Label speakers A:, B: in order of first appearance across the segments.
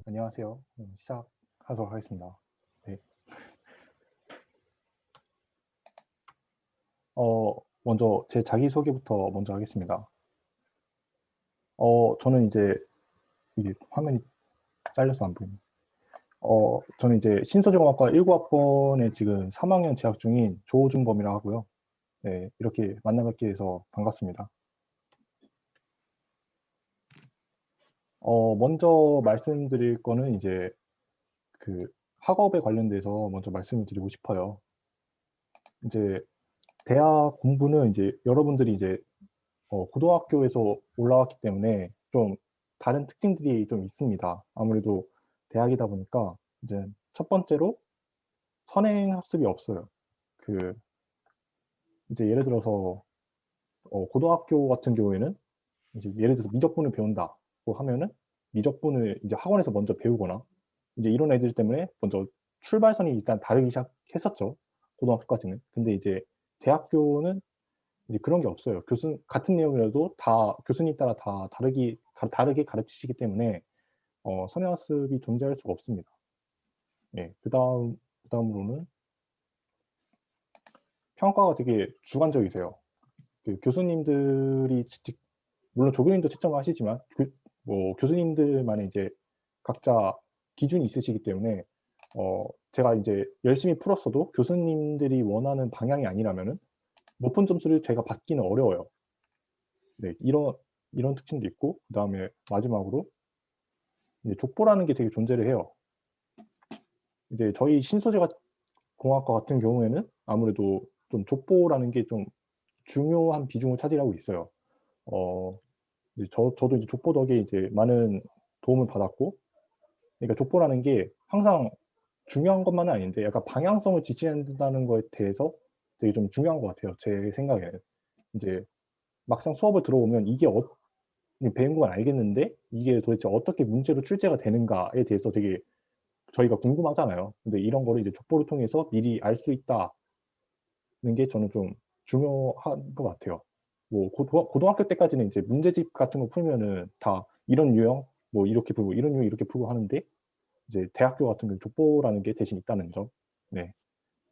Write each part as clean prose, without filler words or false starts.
A: 안녕하세요. 시작하도록 하겠습니다. 네. 먼저 제 자기소개부터 먼저 하겠습니다. 저는 이제 이게 화면이 잘려서 안 보이네. 저는 이제 신소재공학과 19학번에 지금 3학년 재학 중인 조준범이라고 하고요. 네, 이렇게 만나 뵙게 해서 반갑습니다. 먼저 말씀드릴 거는 이제 그 학업에 관련돼서 먼저 말씀을 드리고 싶어요. 이제 대학 공부는 이제 여러분들이 이제 고등학교에서 올라왔기 때문에 좀 다른 특징들이 좀 있습니다. 아무래도 대학이다 보니까 이제 첫 번째로 선행학습이 없어요. 그 이제 예를 들어서 고등학교 같은 경우에는 이제 예를 들어서 미적분을 배운다고 하면은 미적분을 이제 학원에서 먼저 배우거나 이제 이런 애들 때문에 먼저 출발선이 일단 다르기 시작했었죠. 고등학교까지는. 근데 이제 대학교는 이제 그런 게 없어요. 같은 내용이라도 다 교수님 따라 다 다르게 가르치시기 때문에 선행학습이 존재할 수가 없습니다. 예. 그다음으로는 평가가 되게 주관적이세요. 그 교수님들이 물론 조교님도 채점을 하시지만 뭐 교수님들만의 이제 각자 기준이 있으시기 때문에 제가 이제 열심히 풀었어도 교수님들이 원하는 방향이 아니라면은 높은 점수를 제가 받기는 어려워요. 네. 이런 특징도 있고 그다음에 마지막으로 이제 족보라는 게 되게 존재를 해요. 이제 저희 신소재가 공학과 같은 경우에는 아무래도 좀 족보라는 게 좀 중요한 비중을 차지하고 있어요. 이제 저도 이제 족보 덕에 이제 많은 도움을 받았고, 그러니까 족보라는 게 항상 중요한 것만은 아닌데 약간 방향성을 지시한다는 거에 대해서 되게 좀 중요한 것 같아요. 제 생각에는. 이제 막상 수업을 들어보면 이게 배운 건 알겠는데 이게 도대체 어떻게 문제로 출제가 되는가에 대해서 되게 저희가 궁금하잖아요. 근데 이런 거를 이제 족보를 통해서 미리 알 수 있다는 게 저는 좀 중요한 것 같아요. 뭐 고등학교 때까지는 이제 문제집 같은 거 풀면은 다 이런 유형 뭐 이렇게 풀고 이런 유형 이렇게 풀고 하는데 이제 대학교 같은 경우는 족보라는 게 대신 있다는 점. 네.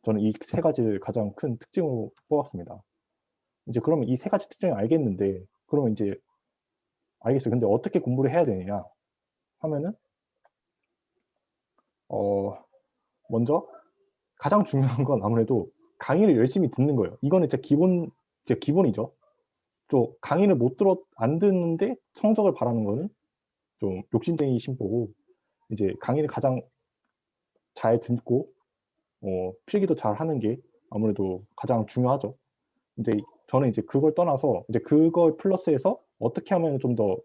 A: 저는 이 세 가지를 가장 큰 특징으로 뽑았습니다. 이제 그러면 이 세 가지 특징을 알겠는데 그러면 이제 알겠어요. 근데 어떻게 공부를 해야 되느냐 하면은 먼저 가장 중요한 건 아무래도 강의를 열심히 듣는 거예요. 이거는 진짜 기본이죠. 또 강의를 안 듣는데 성적을 바라는 거는 좀 욕심쟁이 심보고 이제 강의를 가장 잘 듣고 필기도 잘하는 게 아무래도 가장 중요하죠. 근데 저는 이제 그걸 떠나서 이제 그걸 플러스해서 어떻게 하면 좀 더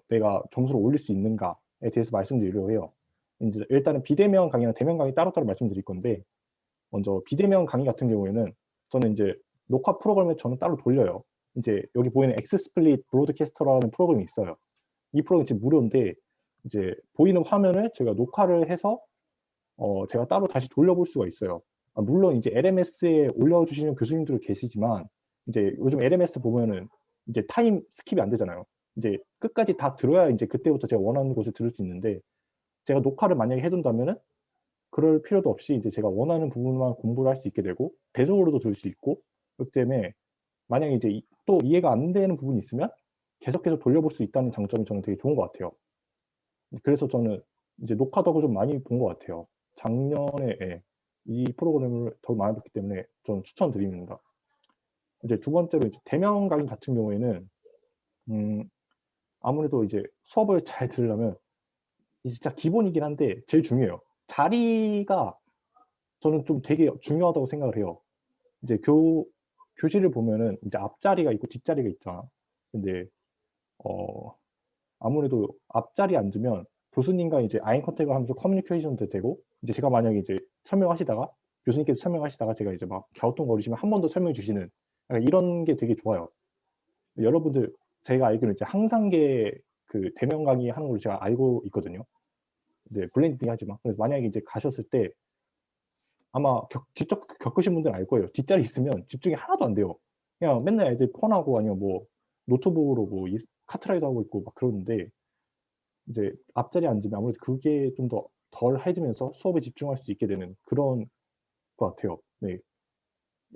A: 내가 점수를 올릴 수 있는가에 대해서 말씀드리려고 해요. 인제 일단은 비대면 강의랑 대면 강의 따로따로 말씀드릴 건데 먼저 비대면 강의 같은 경우에는 저는 인제 녹화 프로그램을 저는 따로 돌려요. 인제 여기 보이는 엑스스플릿 브로드캐스터라는 프로그램이 있어요. 이 프로그램이 지금 무료인데 이제 보이는 화면을 제가 녹화를 해서 제가 따로 다시 돌려볼 수가 있어요. 물론 이제 LMS에 올려주시는 교수님들도 계시지만 이제 요즘 LMS 보면은 이제 타임 스킵이 안 되잖아요. 이제 끝까지 다 들어야 인제 그때부터 제가 원하는 곳을 들을 수 있는데 제가 녹화를 만약에 해 둔다면은 그럴 필요도 없이 이제 제가 원하는 부분만 공부를 할 수 있게 되고 배속으로도 들을 수 있고 그렇기 때문에 만약에 이제 또 이해가 안 되는 부분이 있으면 계속해서 돌려볼 수 있다는 장점이 저는 되게 좋은 것 같아요. 그래서 저는 이제 녹화 덕을 좀 많이 본 것 같아요. 작년에 예. 이 프로그램을 더 많이 봤기 때문에 저는 추천드립니다. 이제 두 번째로 이제 대면 강의 같은 경우에는 음 아무래도 이제 수업을 잘 들으려면 이게 진짜 기본이긴 한데 제일 중요해요. 자리가 저는 좀 되게 중요하다고 생각을 해요. 이제 교실을 보면은 이제 앞자리가 있고 뒷자리가 있잖아. 근데 아무래도 앞자리에 앉으면 교수님과 이제 아이 컨택을 하면서 커뮤니케이션도 되고, 이제 제가 만약에 이제 설명하시다가 교수님께서 설명하시다가 제가 이제 막 갸우뚱거리시면 한 번 더 설명해 주시는, 약간 이런 게 되게 좋아요. 여러분들, 제가 알기로는 이제 항상계 그 대면 강의하는 걸로 제가 알고 있거든요. 이제 블렌딩 하지만. 그래서 만약에 이제 가셨을 때 아마 직접 겪으신 분들은 알 거예요. 뒷자리에 있으면 집중이 하나도 안 돼요. 그냥 맨날 애들 폰하고 아니면 뭐 노트북으로 뭐 카트라이더 하고 있고 막 그러는데, 이제 앞자리에 앉으면 아무래도 그게 좀 더 덜해지면서 수업에 집중할 수 있게 되는 그런 것 같아요. 네.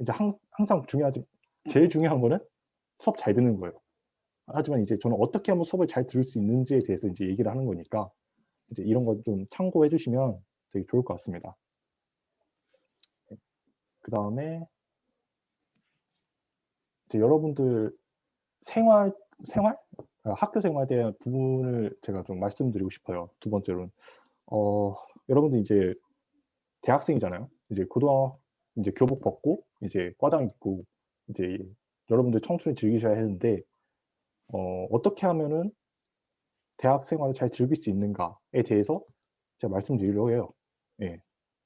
A: 이제 항상 제일 중요한 거는 수업 잘 듣는 거예요. 하지만 이제 저는 어떻게 하면 수업을 잘 들을 수 있는지에 대해서 이제 얘기를 하는 거니까, 이제 이런 거 좀 참고해 주시면 되게 좋을 것 같습니다. 네. 그다음에 이제 여러분들 생활? 학교 생활에 대한 부분을 제가 좀 말씀드리고 싶어요. 두 번째로는. 여러분들 이제 대학생이잖아요. 이제 교복 벗고 이제 과장 입고 이제 여러분들 청춘을 즐기셔야 하는데, 어떻게 하면은 대학 생활을 잘 즐길 수 있는가에 대해서 제가 말씀드리려고 해요. 예.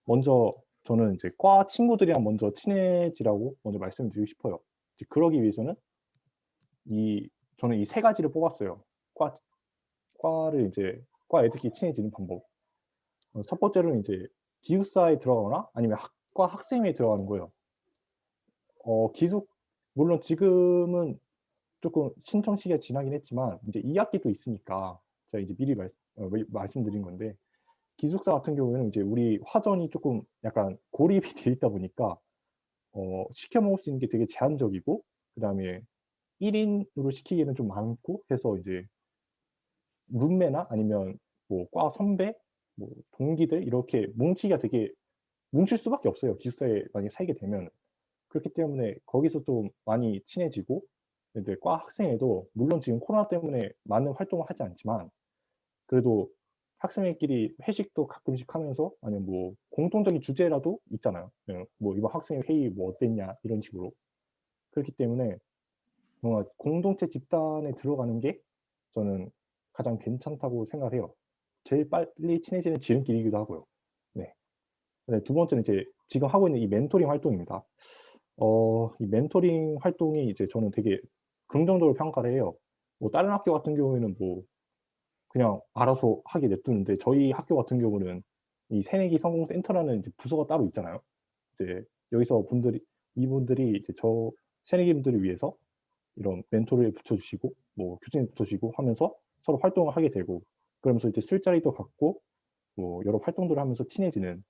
A: 먼저 저는 이제 과 친구들이랑 먼저 친해지라고 먼저 말씀드리고 싶어요. 이제 그러기 위해서는 이 저는 이 세 가지를 뽑았어요. 과 과를 이제 과 애들끼리 친해지는 방법. 첫 번째로는 이제 기숙사에 들어가거나 아니면 학과 학생회에 들어가는 거예요. 기숙 물론 지금은 쪼끔 신청 시기가 지나긴 했지만 이제 2 학기도 있으니까 제가 이제 미리 말씀드린 건데, 기숙사 같은 경우에는 이제 우리 화전이 쪼끔 약간 고립이 돼 있다 보니까 시켜 먹을 수 있는 게 되게 제한적이고, 그다음에 1 인으로 시키기에는 좀 많고 해서 이제 룸메나 아니면 뭐 과 선배, 뭐 동기들 이렇게 뭉치기가 되게 뭉칠 수밖에 없어요, 기숙사에 만약에 살게 되면은. 그렇기 때문에 거기서 좀 많이 친해지고, 근데 과 학생회도 물론 지금 코로나 때문에 많은 활동을 하지 않지만 그래도 학생회끼리 회식도 가끔씩 하면서, 아니면 뭐 공통적인 주제라도 있잖아요. 예, 뭐 "이번 학생회 회의 뭐 어땠냐." 이런 식으로. 그렇기 때문에 뭔가 공동체 집단에 들어가는 게 저는 가장 괜찮다고 생각을 해요. 제일 빨리 친해지는 지름길이기도 하고요. 네. 네, 두 번째는 이제 지금 하고 있는 이 멘토링 활동입니다. 이 멘토링 활동이 이제 저는 되게 긍정적으로 평가를 해요. 뭐 다른 학교 같은 경우에는 뭐 그냥 알아서 하게 냅두는데, 저희 학교 같은 경우는 이 새내기 성공센터라는 이제 부서가 따로 있잖아요. 이제 여기서 이분들이 이제 저 새내기분들을 위해서 이런 멘토를 붙여 주시고 뭐 교수님 붙여 주시고 하면서 서로 활동을 하게 되고, 그러면서 이제 술자리도 갖고 뭐 여러 활동들을 하면서 친해지는,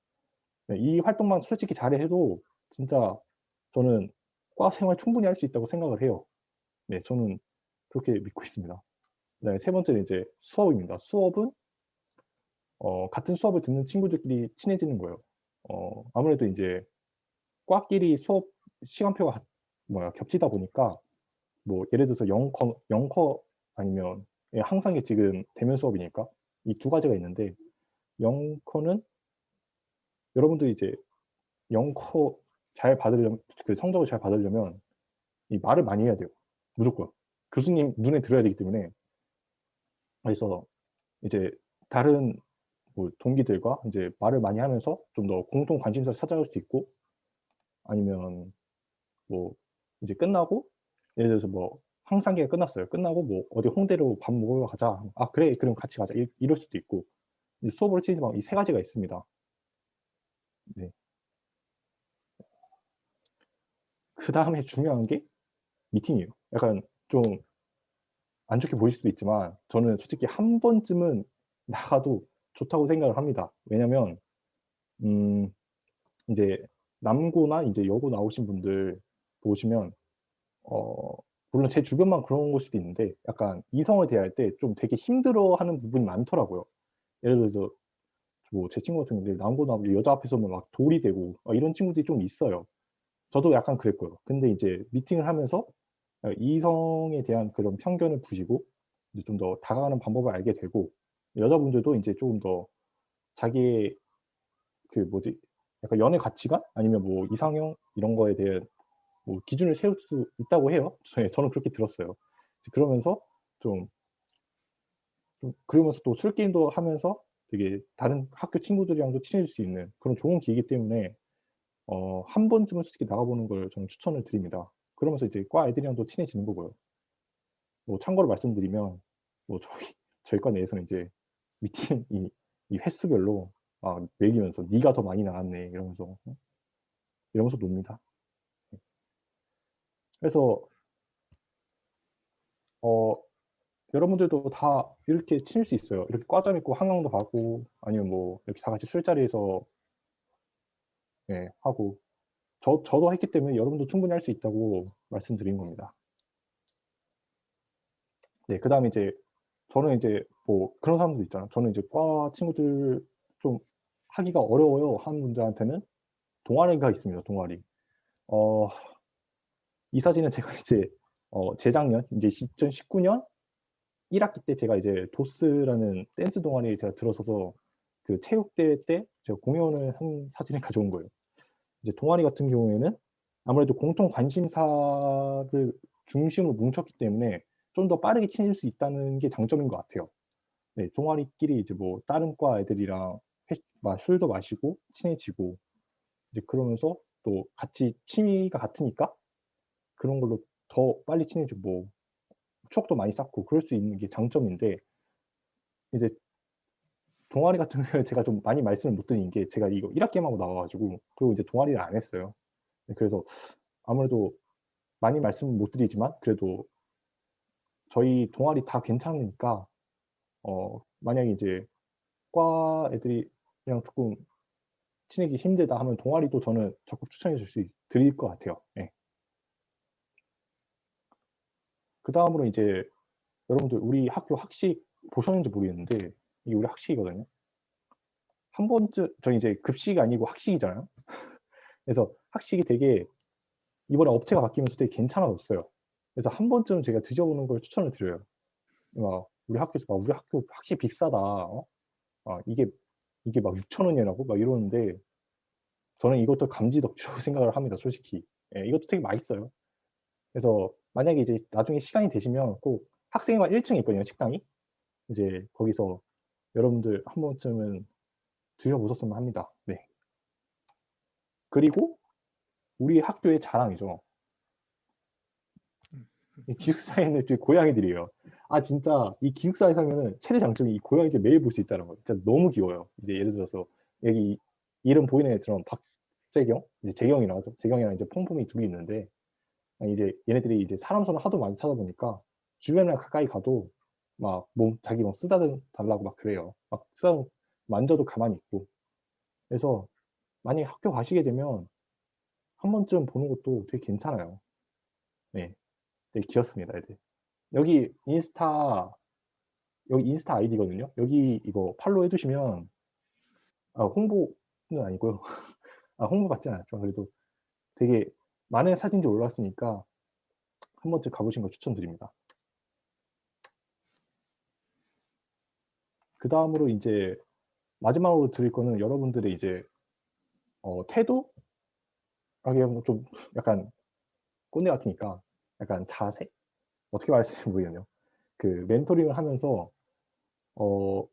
A: 네, 이 활동만 솔직히 잘해도 진짜 저는 과 생활 충분히 할 수 있다고 생각을 해요. 네, 저는 그렇게 믿고 있습니다. 그다음에 세 번째는 이제 수업입니다. 수업은 같은 수업을 듣는 친구들끼리 친해지는 거예요. 아무래도 인제 과끼리 수업 시간표가 겹치다 보니까, 뭐 예를 들어서 영커 아니면, 예, 항상이 지금 대면 수업이니까 이 두 가지가 있는데, 영커는 여러분들이 이제 영커 잘 받으려면, 그 성적을 잘 받으려면 이 말을 많이 해야 돼요, 무조건. 교수님 눈에 들어야 되기 때문에. 그래서 이제 다른 뭐 동기들과 인제 말을 많이 하면서 좀 더 공통 관심사를 찾아갈 수 있고, 아니면 뭐 이제 끝나고, 예를 들어서 뭐 항상계가 끝났어요. 끝나고 뭐 "어디 홍대로 밥 먹으러 가자." "아 그래. 그럼 같이 가자." 이럴 수도 있고. 이제 수업으로 치지만 이 세 가지가 있습니다. 네. 그다음에 중요한 게 미팅이에요. 약간 좀 안 좋게 보일 수도 있지만 저는 솔직히 한 번쯤은 나가도 좋다고 생각을 합니다. 왜냐면 음 인제 남고나 인제 여고 나오신 분들 보시면, 어 물론 제 주변만 그런 걸 수도 있는데 약간 이성을 대할 때 좀 되게 힘들어하는 부분이 많더라고요. 예를 들어서 뭐 제 친구 같은 경우는 남고 나오면 여자 앞에서는 막 돌이 되고 이런 친구들이 좀 있어요. 저도 약간 그랬고요. 근데 이제 미팅을 하면서 이성에 대한 그런 편견을 부시고 이제 좀 더 다가가는 방법을 알게 되고, 여자분들도 인제 쪼금 더 자기의 그 뭐지, 약간 연애 가치관 아니면 뭐 이상형 이런 거에 대한 뭐 기준을 세울 수 있다고 해요. 저는 그렇게 들었어요. 이제 그러면서 좀 좀 그러면서 또 술게임도 하면서 되게 다른 학교 친구들이랑도 친해질 수 있는 그런 좋은 기회이기 때문에 한 번쯤은 솔직히 나가 보는 걸 저는 추천을 드립니다. 그러면서 이제 과 애들이랑도 친해지는 거고요. 뭐 참고로 말씀드리면 뭐 저희 과 내에서는 이제 미팅 이 횟수별로 막 매기면서 "네가 더 많이 나갔네." 이러면서 이러면서 놉니다. 네. 그래서 어 여러분들도 다 이렇게 친해질 수 있어요. 이렇게 과점 있고 한강도 가고 아니면 뭐 이렇게 다 같이 술자리에서 예 하고 저도 했기 때문에 여러분도 충분히 할 수 있다고 말씀드리는 겁니다. 네 그다음에 이제 저는 이제 뭐 그런 사람들도 있잖아요. 저는 이제 과 친구들 좀 하기가 어려워요 하는 분들한테는 동아리가 있습니다, 동아리. 어 이 사진은 제가 이제 재작년 이제 2019년 1 학기 때 제가 이제 도스라는 댄스 동아리에 제가 들어서서 그 체육대회 때 제가 공연을 한 사진을 가져온 거예요. 이제 동아리 같은 경우에는 아무래도 공통 관심사를 중심으로 뭉쳤기 때문에 좀 더 빠르게 친해질 수 있다는 게 장점인 것 같아요. 네 동아리끼리 이제 뭐 다른 과 애들이랑 술도 마시고 친해지고 이제 그러면서 또 같이 취미가 같으니까 그런 걸로 더 빨리 친해지고 뭐 추억도 많이 쌓고 그럴 수 있는 게 장점인데 이제 동아리 같은 경우에 제가 좀 많이 말씀을 못 드린 게 제가 이거 1 학기만 하고 나와 가지고 그리고 이제 동아리를 안 했어요. 네 그래서 아무래도 많이 말씀을 못 드리지만 그래도 저희 동아리 다 괜찮으니까 만약에 이제 과 애들이랑 쪼끔 친해지기 힘들다 하면 동아리도 저는 적극 추천해 줄 수 드릴 것 같아요. 예. 그다음으로 이제 여러분들 우리 학교 학식 보셨는지 모르겠는데 이게 우리 학식이거든요. 한 번쯤 저희 이제 급식이 아니고 학식이잖아요. 그래서 학식이 되게 이번에 업체가 바뀌면서 되게 괜찮아졌어요. 그래서 한 번쯤은 제가 드셔 보는 걸 추천을 드려요. 막 우리 학교에서 막 "우리 학교 학식 비싸다." 이게 막 6천 원이라고 막 이러는데 저는 이것도 감지덕지라고 생각을 합니다 솔직히. 예 이것도 되게 맛있어요. 그래서 만약에 이제 나중에 시간이 되시면 꼭 학생회관 1 층에 있거든요 식당이. 이제 거기서 여러분들 한 번쯤은 드셔 보셨으면 합니다. 네. 그리고 우리 학교의 자랑이죠. 이 기숙사에 있는 저희 고양이들이에요. 아 진짜 이 기숙사에 살면은 최대 장점이 이 고양이들 매일 볼 수 있다는 거예요. 진짜 너무 귀여워요. 이제 예를 들어서 여기 이름 보이는 애처럼 박재경, 이제 재경이라고 하죠. 재경이랑 이제 폼폼이 둘이 있는데 이제 얘네들이 이제 사람 손을 하도 많이 타다 보니까 주변에 가까이 가도 막 자기 뭐 쓰다듬 달라고 막 그래요. 막 만져도 가만히 있고. 그래서 만약에 학교 가시게 되면 한 번쯤 보는 것도 되게 괜찮아요. 네. 되게 귀엽습니다 애들. 여기 인스타 여기 인스타 아이디거든요. 여기 이거 팔로우 해 두시면 홍보는 아니고요. 홍보 받진 않았죠. 그래도 되게 많은 사진들이 올라왔으니까 한 번쯤 가 보시는 걸 추천드립니다. 그다음으로 인제 마지막으로 드릴 거는 여러분들의 이제 태도? 아 이게 뭐 좀 약간 꼰대 같으니까 약간 자세? 어떻게 말해야 될지 모르겠네요. 그 멘토링을 하면서 어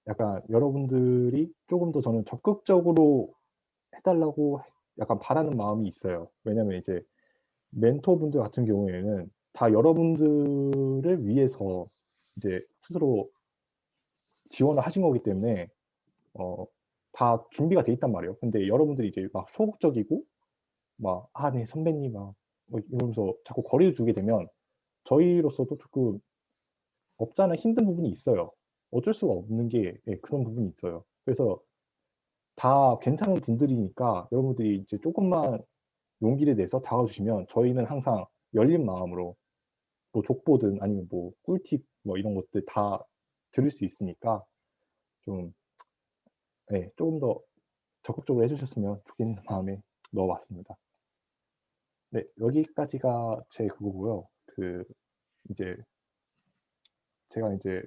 A: 약간 여러분들이 쪼금 더 저는 적극적으로 해 달라고 약간 바라는 마음이 있어요. 왜냐면 이제 멘토분들 같은 경우에는 다 여러분들을 위해서 이제 스스로 지원을 하신 거기 때문에 어 다 준비가 돼 있단 말이에요. 근데 여러분들이 이제 막 소극적이고 막 "아 네 선배님." 뭐 이러면서 자꾸 거리를 두게 되면 저희로서도 쪼끔 없지 않아 힘든 부분이 있어요. 어쩔 수가 없는 게 예 그런 부분이 있어요. 그래서 다 괜찮은 분들이니까 여러분들이 이제 쪼끔만 용기를 내서 다가와 주시면 저희는 항상 열린 마음으로 뭐 족보든 아니면 뭐 꿀팁 뭐 이런 것들 다 드릴 수 있으니까 좀 예 쪼금 더 적극적으로 해 주셨으면 좋겠는 마음에 넣어 봤습니다. 네 여기까지가 제 그거고요. 이제 제가 인제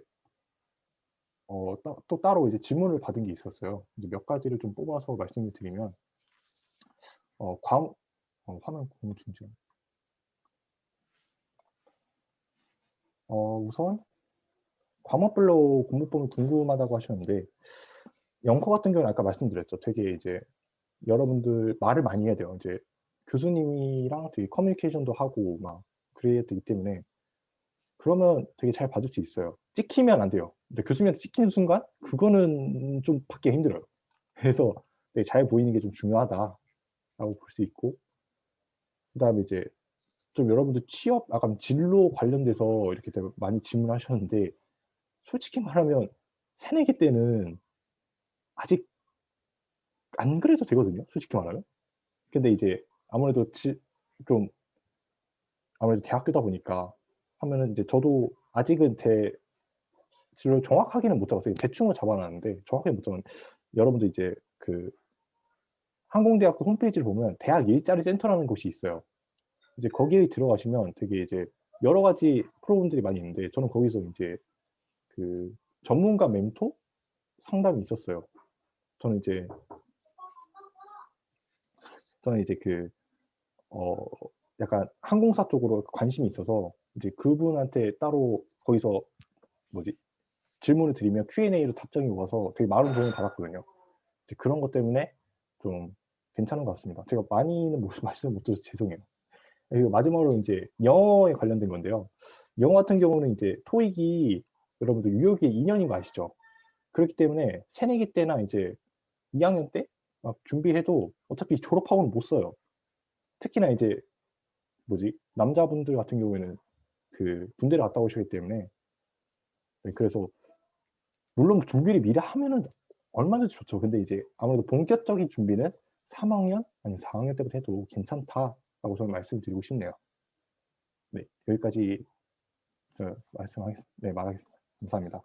A: 또 따로 이제 질문을 받은 게 있었어요. 이제 몇 가지를 좀 뽑아서 말씀을 드리면 어 광 화면 공유 중지. 우선 과목별로 공부법이 궁금하다고 하셨는데 영어 같은 경우는 아까 말씀드렸죠. 되게 이제 여러분들 말을 많이 해야 돼요. 이제 교수님이랑 되게 커뮤니케이션도 하고 막 그래야 되기 때문에 그러면 되게 잘 받을 수 있어요. 찍히면 안 돼요. 근데 교수님한테 찍히는 순간 그거는 좀 받기가 힘들어요. 그래서 되게 잘 보이는 게 좀 중요하다라고 볼 수 있고 그다음에 이제 좀 여러분들 취업 약간 진로 관련돼서 이렇게 되게 많이 질문하셨는데 솔직히 말하면 새내기 때는 아직 안 그래도 되거든요, 솔직히 말하면. 근데 이제 아무래도 좀 아무래도 대학교다 보니까 하면은 이제 저도 아직은 제 진로를 정확하게는 못 잡았어요. 대충은 잡아 놨는데 정확하게 못 잡았는데 여러분도 이제 그 항공대학교 홈페이지를 보면 대학 일자리 센터라는 곳이 있어요. 이제 거기에 들어가시면 되게 이제 여러 가지 프로그램들이 많이 있는데 저는 거기서 인제 그 전문가 멘토 상담이 있었어요. 저는 이제 저는 이제 그 어 약간 항공사 쪽으로 관심이 있어서 이제 그분한테 따로 거기서 뭐지 질문을 드리면 Q&A로 답장이 와서 되게 많은 도움을 받았거든요. 이제 그런 것 때문에 좀 괜찮은 것 같습니다. 제가 많이는 못 말씀을 못 드려서 죄송해요. 그리고 마지막으로 인제 영어에 관련된 건데요. 영어 같은 경우는 이제 토익이 여러분들 유효기 2 년인 거 아시죠? 그렇기 때문에 새내기 때나 이제 2 학년 때 막 준비해도 어차피 졸업하고는 못 써요. 특히나 이제 뭐지 남자분들 같은 경우에는 그 군대를 갔다 오시기 때문에 네 그래서 물론 준비를 미리 하면은 얼마든지 좋죠. 근데 이제 아무래도 본격적인 준비는 3 학년 아니면 4 학년 때부터 해도 괜찮다라고 저는 말씀드리고 싶네요. 네. 여기까지 말하겠습니다. 감사합니다.